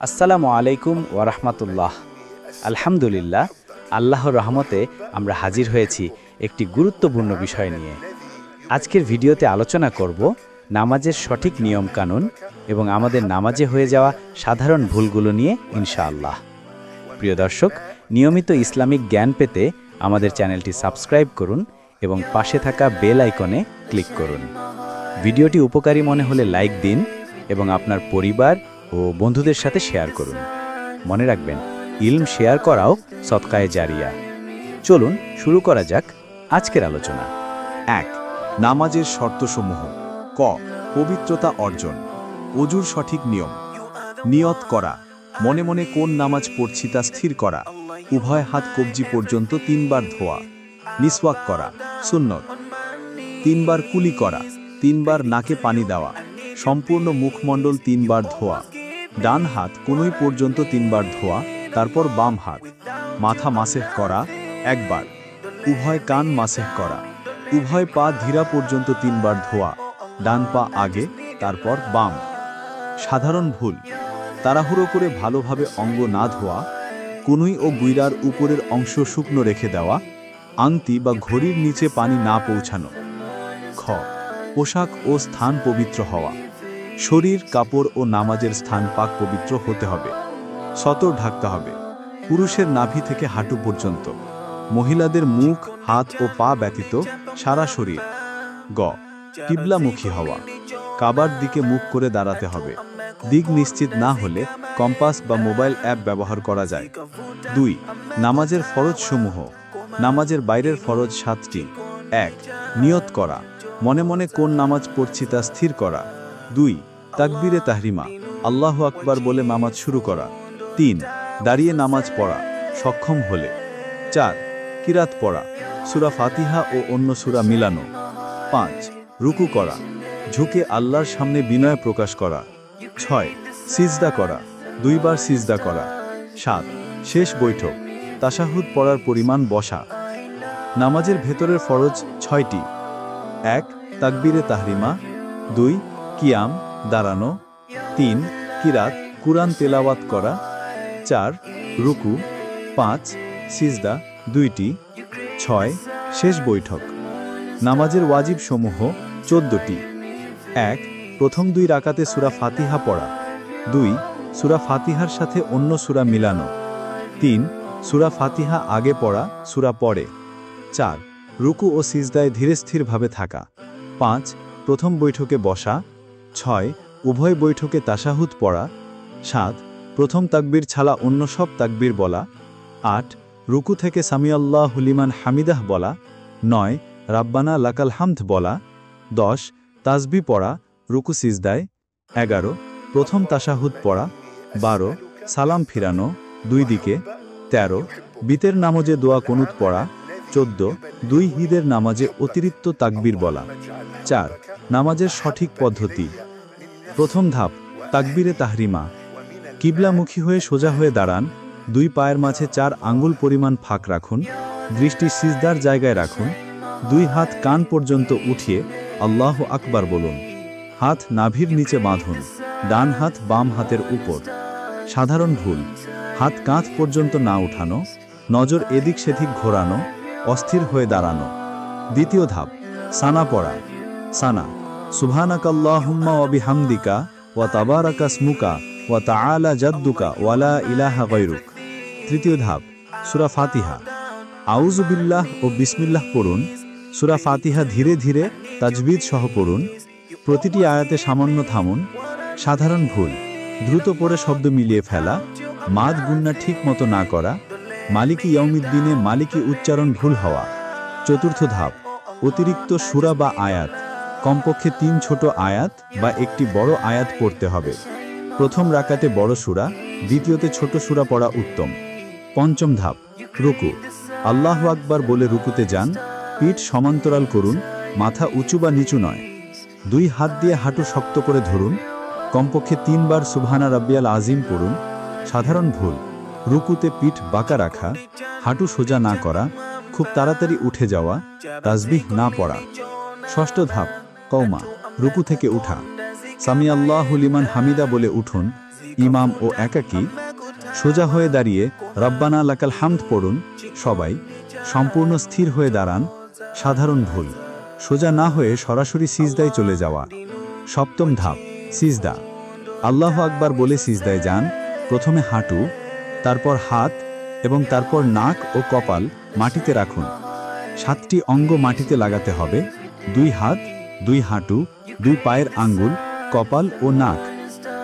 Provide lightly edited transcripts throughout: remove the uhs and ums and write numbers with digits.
আসসালামু আলাইকুম ওয়ারাহমাতুল্লাহ। আলহামদুলিল্লাহ, আল্লাহর রহমতে আমরা হাজির হয়েছি একটি গুরুত্বপূর্ণ বিষয় নিয়ে। আজকের ভিডিওতে আলোচনা করব নামাজের সঠিক নিয়মকানুন এবং আমাদের নামাজে হয়ে যাওয়া সাধারণ ভুলগুলো নিয়ে ইনশাআল্লাহ। প্রিয় দর্শক, নিয়মিত ইসলামিক জ্ঞান পেতে আমাদের চ্যানেলটি সাবস্ক্রাইব করুন এবং পাশে থাকা বেল আইকনে ক্লিক করুন। ভিডিওটি উপকারী মনে হলে লাইক দিন এবং আপনার পরিবার ও বন্ধুদের সাথে শেয়ার করুন। মনে রাখবেন, ইলম শেয়ার করাও সদকায়ে জারিয়া। চলুন শুরু করা যাক আজকের আলোচনা। ১. নামাজের শর্তসমূহ। ক. পবিত্রতা অর্জন। অজুর সঠিক নিয়ম। নিয়ত করা, মনে মনে কোন নামাজ পড়ছি তা স্থির করা। উভয় হাত কবজি পর্যন্ত 3 বার ধোয়া। মিসওয়াক করা, সুন্নত। 3 বার কুলি করা, 3 বার নাকে পানি দেওয়া। সম্পূর্ণ মুখমণ্ডল 3 বার ধোয়া। ডান হাত কনুই পর্যন্ত 3 বার ধোয়া, তারপর বাম হাত। মাথা মাসেহ করা 1 বার। উভয় কান মাসেহ করা। উভয় পা ধীরা পর্যন্ত 3 বার ধোয়া। ডান পা আগে, তারপর বাম। সাধারণ ভুল: তাড়াহুড়ো করে ভালোভাবে অঙ্গ না ধোয়া, কনুই ও গুইরার উপরের অংশ শুকনো রেখে দেওয়া, আংটি বা ঘড়ির নিচে পানি না পৌঁছানো। খ. পোশাক ও স্থান পবিত্র হওয়া। শরীর, কাপড় ও নামাজের স্থান পাক পবিত্র হতে হবে। সতর ঢাকতে হবে, পুরুষের নাভি থেকে হাঁটু পর্যন্ত। মহিলাদের মুখ, হাত ও পা ব্যতীত সারা শরীর। গ. কিবলামুখী হওয়া। কাবার দিকে মুখ করে দাঁড়াতে হবে। দিক নিশ্চিত না হলে কম্পাস বা মোবাইল অ্যাপ ব্যবহার করা যায়। 2. নামাজের ফরজসমূহ। নামাজের বাইরের ফরজ 7টি। 1. নিয়ত করা, মনে মনে কোন নামাজ পড়ছি তা স্থির করা। 2. তাকবীরে তাহরিমা, আল্লাহু আকবার বলে নামাজ শুরু করা। 3. দাঁড়িয়ে নামাজ পড়া, সক্ষম হলে। 4. কিরাত পড়া, সূরা ফাতিহা ও অন্য সূরা মিলানো। 5. রুকু করা, ঝুঁকে আল্লাহর সামনে বিনয় প্রকাশ করা। 6. সিজদা করা, 2 বার সিজদা করা। 7. শেষ বৈঠক, তাশাহুদ পড়ার পরিমাণ বসা। নামাজের ভেতরের ফরজ 6টি। 1. তাকবীরে তাহরিমা। 2. কিয়াম, দাঁড়ানো। 3. কিরাত, কুরআন তেলাওয়াত করা। 4. রুকু। 5. সিজদা 2টি। 6. শেষ বৈঠক। নামাজের ওয়াজিব সমূহ 14টি। 1. প্রথম 2 রাকাতে সূরা ফাতিহা পড়া। 2. সূরা ফাতিহার সাথে অন্য সূরা মিলানো। 3. সূরা ফাতিহা আগে পড়া, সূরা পরে। 4. রুকু ও সিজদায় ধীরস্থিরভাবে থাকা। 5. প্রথম বৈঠকে বসা। 6. উভয় বৈঠকে তাশাহুদ পড়া। 7. প্রথম তাকবীর ছাড়া অন্য সব তাকবীর বলা। 8. রুকু থেকে সামিআল্লাহু লিমান হামিদাহ বলা। 9. রাব্বানা লাকাল হামদ বলা। 10. তাসবিহ পড়া, রুকু সিজদায়। 11. প্রথম তাশাহুদ পড়া। 12. সালাম ফিরানো 2 দিকে। 13. বিতের নামাজে দোয়া কুনুত পড়া। 14. 2 ঈদের নামাজে অতিরিক্ত তাকবীর বলা। 4. নামাজের সঠিক পদ্ধতি। প্রথম ধাপ, তাকবীরে তাহরিমা। কিবলামুখী হয়ে সোজা হয়ে দাঁড়ান। 2 পায়ের মাঝে 4 আঙ্গুল পরিমাণ ফাঁক রাখুন। দৃষ্টি সিজদার জায়গায় রাখুন। 2 হাত কান পর্যন্ত উঠিয়ে আল্লাহু আকবার বলুন। হাত নাভির নিচে বাঁধুন। ডান হাত বাম হাতের উপর। সাধারণ ভুল: হাত কাঁধ পর্যন্ত না উঠানো, নজর এদিক সেদিক ঘোরানো, অস্থির হয়ে দাঁড়ানো। দ্বিতীয় ধাপ, সানা পড়া। সানা: সুবহানাকাল্লাহুম্মা ওয়া বিহামদিকা ওয়া তাবারাকা ইসমুকা ওয়া তাআলা জাদ্দুকা ওয়া লা ইলাহা গায়রুক। তৃতীয় ধাপ, সূরা ফাতিহা। আউযু বিল্লাহ ও বিসমিল্লাহ পড়ুন। সূরা ফাতিহা ধীরে ধীরে তাজবিদ সহ পড়ুন। প্রতিটি আয়াতে সামান্য থামুন। সাধারণ ভুল: দ্রুত পড়ে শব্দ মিলিয়ে ফেলা, মাদ গুন্না ঠিক মতো না করা, মালিকি ইয়াউমিদ্দিনে মালিকি উচ্চারণ ভুল হওয়া। চতুর্থ ধাপ, অতিরিক্ত সূরা বা আয়াত। কমপক্ষে 3 ছোট আয়াত বা একটি বড় আয়াত পড়তে হবে। প্রথম রাকাতে বড় সূরা, দ্বিতীয়তে ছোট সূরা পড়া উত্তম। পঞ্চম ধাপ, রুকু। আল্লাহু আকবার বলে রুকুতে যান। পিঠ সমান্তরাল করুন, মাথা উঁচু বা নিচু নয়। 2 হাত দিয়ে হাঁটু শক্ত করে ধরুন। কমপক্ষে 3 বার সুবহানা রাব্বিয়াল আযীম পড়ুন। সাধারণ ভুল: রুকুতে পিঠ বাঁকা রাখা, হাঁটু সোজা না করা, খুব তাড়াতাড়ি উঠে যাওয়া, তাসবিহ না পড়া। ষষ্ঠ ধাপ, কওমা। রুকু থেকে উঠা। সামিআল্লাহু লিমান হামিদা বলে উঠুন। ইমাম ও একাকী, সোজা হয়ে দাঁড়িয়ে রব্বানা লাকাল হামদ পড়ুন সবাই, সম্পূর্ণ স্থির হয়ে দাঁড়ান। সাধারণ ভুল, সোজা না হয়ে সরাসরি সিজদায় চলে যাওয়া। সপ্তম ধাপ, সিজদা। আল্লাহু আকবার বলে সিজদায় যান। প্রথমে হাঁটু, তারপর হাত এবং তারপর নাক ও কপাল মাটিতে রাখুন। 7টি অঙ্গ মাটিতে লাগাতে হবে: 2 হাত, 2 হাঁটু, 2 পায়ের আঙ্গুল, কপাল ও নাক।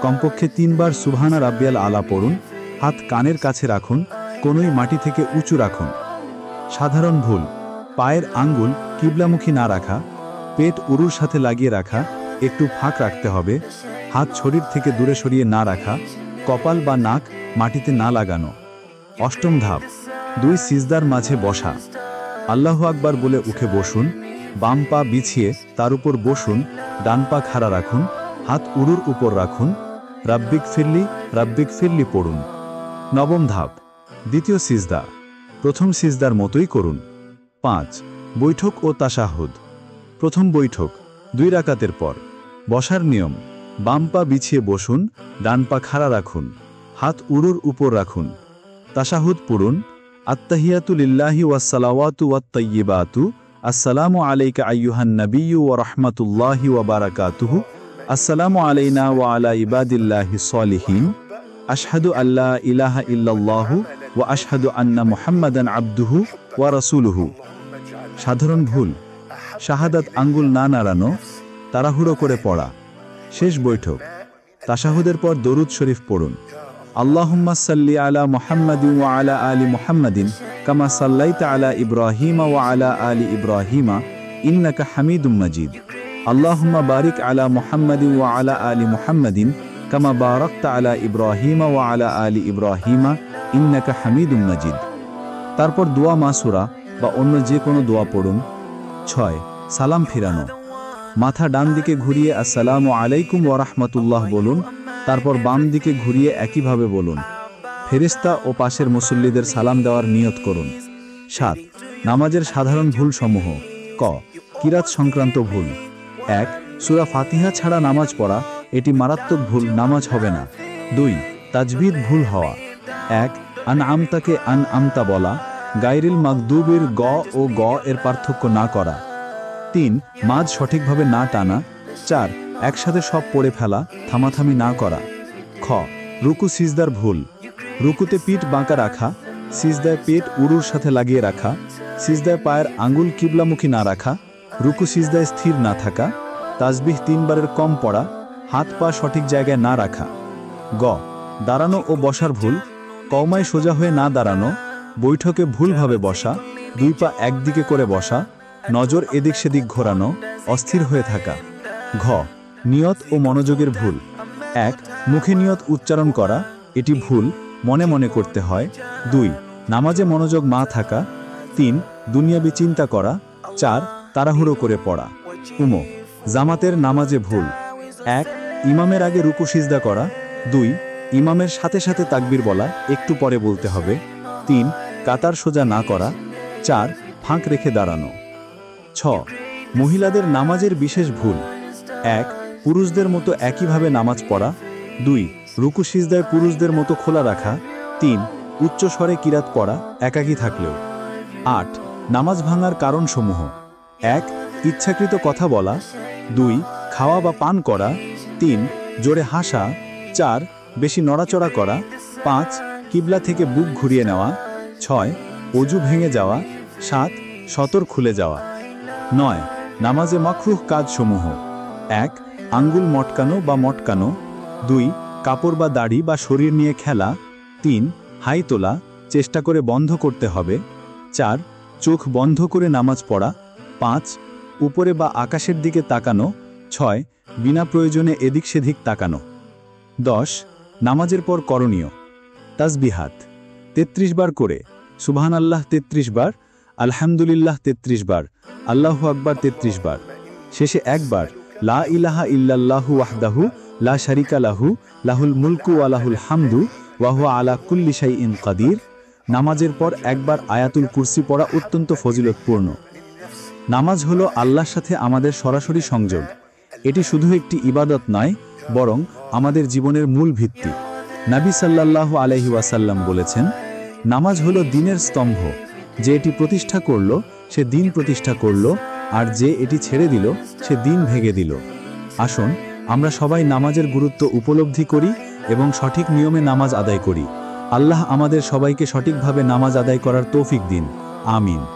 কমপক্ষে 3 বার সুবহানা রাব্বিয়াল আলা পড়ুন। হাত কানের কাছে রাখুন, কোনোই মাটি থেকে উঁচু রাখুন। সাধারণ ভুল, পায়ের আঙ্গুল কিবলামুখী না রাখা, পেট উরুর সাথে লাগিয়ে রাখা, একটু ফাঁক রাখতে হবে। হাত শরীর থেকে দূরে সরিয়ে না রাখা, কপাল বা নাক মাটিতে না লাগানো। অষ্টম ধাপ, 2 সিজদার মাঝে বসা। আল্লাহু আকবার বলে উঠে বসুন, বাম পা বিছিয়ে তার উপর বসুন, ডান পা খাড়া রাখুন, হাত উরুর উপর রাখুন। রাব্বিক ফিরলি পড়ুন। নবম ধাপ, দ্বিতীয় সিজদা। প্রথম সিজদার মতোই করুন। 5 বৈঠক ও তাশাহুদ। প্রথম বৈঠক 2 রাকাতের পর। বসার নিয়ম: বাম পা বিছিয়ে বসুন, ডান পা খাড়া রাখুন, হাত উরুর উপর রাখুন। তাশাহুদ পড়ুন: আত্তাহিয়াতু লিল্লাহি ওয়াসসালাওয়াতু ওয়াত-তাইয়্যিবাতু, আসসালামু আলাইকা আইয়ুহান নাবিয়্যু ওয়া রাহমাতুল্লাহি ওয়া বারাকাতুহু, আসসালামু আলাইনা ওয়া আলা ইবাদিল্লাহিস সলিহিন, আশহাদু আল্লা ইলাহা ইল্লাল্লাহু ওয়া আশহাদু আন্না মুহাম্মাদান আবদুহু ওয়া রাসূলুহু। সাধারণ ভুল, শাহাদাত আঙ্গুল না নাড়ানো, তাড়াহুড়ো করে পড়া। শেষ বৈঠক, তাশাহুদের পর দরুদ শরীফ পড়ুন। আল্লাহুম্মা সাল্লি আলা মুহাম্মাদিন ওয়া আলা আলি মুহাম্মাদিন কামা সাল্লাইতা আলা ইব্রাহিমা ওয়া আলা আলি ইব্রাহিমা ইন্নাকা হামিদুম মাজিদ। আল্লাহুম্মা বারিক আলা মুহাম্মাদিন ওয়া আলা আলি মুহাম্মাদিন কামা বারাকতা আলা ইব্রাহিমা ওয়া আলা আলি ইব্রাহিমা ইন্নাকা হামিদুম মাজিদ। তারপর দোয়া মাসুরা বা অন্য যে কোনো দোয়া পড়ুন। 6 সালাম ফিরানো। মাথা ডান দিকে ঘুরিয়ে আসসালামু আলাইকুম ওয়া রাহমাতুল্লাহ বলুন, তারপর বাম দিকে ঘুরিয়ে একইভাবে বলুন। ফেরেশতা ও পাশের মুসল্লিদের সালাম দেওয়ার নিয়ত করুন। 7 নামাজের সাধারণ ভুল সমূহ। ক কিরাত সংক্রান্ত ভুল। 1 সূরা ফাতিহা ছাড়া নামাজ পড়া, এটি মারাত্মক ভুল, নামাজ হবে না। 2 তাজবিদ ভুল হওয়া। 1 আনআমতাকে আনআমতা বলা, গায়রিল মাগদুবির গ ও গ এর পার্থক্য না করা। 3 মাঝ সঠিকভাবে না টানা। 4 একসাথে সব পড়ে ফেলা, থামাথামি না করা। খ রুকু সিজদার ভুল। রুকুতে পিঠ বাঁকা রাখা, সিজদায় পেট উরুর সাথে লাগিয়ে রাখা, সিজদায় পায়ের আঙ্গুল কিবলামুখী না রাখা, রুকু সিজদায় স্থির না থাকা, তাসবিহ 3 বারের কম পড়া, হাত পা সঠিক জায়গায় না রাখা। গ দাঁড়ানো ও বসার ভুল। কওমায় সোজা হয়ে না দাঁড়ানো, বৈঠকে ভুলভাবে বসা, 2 পা একদিকে করে বসা, নজর এদিক সেদিক ঘোরানো, অস্থির হয়ে থাকা। ঘ নিয়ত ও মনোযোগের ভুল। 1 মুখে নিয়ত উচ্চারণ করা, এটি ভুল, মনে মনে করতে হয়। 2 নামাজে মনোযোগ না থাকা। 3 দুনিয়াবি চিন্তা করা। 4 তাড়াহুড়ো করে পড়া। জামাতের নামাজে ভুল। 1 ইমামের আগে রুকু সিজদা করা। 2 ইমামের সাথে সাথে তাকবীর বলা, একটু পরে বলতে হবে। 3 কাতার সোজা না করা। 4 ফাঁক রেখে দাঁড়ানো। 6 মহিলাদের নামাজের বিশেষ ভুল। 1 পুরুষদের মতো একইভাবে নামাজ পড়া। 2 রুকু সিজদায় পুরুষদের মতো খোলা রাখা। 3 উচ্চ স্বরে কিরাত পড়া, একাকী থাকলেও। 8 নামাজ ভাঙার কারণসমূহ। 1 ইচ্ছাকৃত কথা বলা। 2 খাওয়া বা পান করা। 3 জোরে হাসা। 4 বেশি নড়াচড়া করা। 5 কিবলা থেকে বুক ঘুরিয়ে নেওয়া। 6 অজু ভেঙে যাওয়া। 7 সতর খুলে যাওয়া। 9 নামাজে মাকরুহ কাজসমূহ। 1 আঙ্গুল মটকানো বা মটকানো। 2 কাপড় বা দাড়ি বা শরীর নিয়ে খেলা। 3 হাই তোলা, চেষ্টা করে বন্ধ করতে হবে। 4 চোখ বন্ধ করে নামাজ পড়া। 5 উপরে বা আকাশের দিকে তাকানো। 6 বিনা প্রয়োজনে এদিক সেদিক তাকানো। 10 নামাজের পর করণীয়। তাসবিহাত 33 বার করে, সুবহানাল্লাহ 33 বার, আলহামদুলিল্লাহ 33 বার, আল্লাহু আকবার 33 বার। শেষে একবার লা ইলাহা ইল্লাল্লাহু ওয়াহদাহু লা শারিকা লাহু লাহুল মুলকু ওয়া লাহুল হামদু ওয়া হুয়া আলা কুল্লি শাইইন কাদির। নামাজের পর একবার আয়াতুল কুরসি পড়া অত্যন্ত ফজিলতপূর্ণ। নামাজ হলো আল্লাহর সাথে আমাদের সরাসরি সংযোগ। এটি শুধু একটি ইবাদত নয়, বরং আমাদের জীবনের মূল ভিত্তি। নবী সাল্লাল্লাহু আলাইহি ওয়াসাল্লাম বলেছেন, নামাজ হলো দ্বীনের স্তম্ভ, যে এটি প্রতিষ্ঠা করল সে দ্বীন প্রতিষ্ঠা করল, আর যে এটি ছেড়ে দিল সে দ্বীন ভেঙে দিল। আসুন আমরা সবাই নামাজের গুরুত্ব উপলব্ধি করি এবং সঠিক নিয়মে নামাজ আদায় করি। আল্লাহ আমাদের সবাইকে সঠিকভাবে নামাজ আদায় করার তৌফিক দিন। আমিন।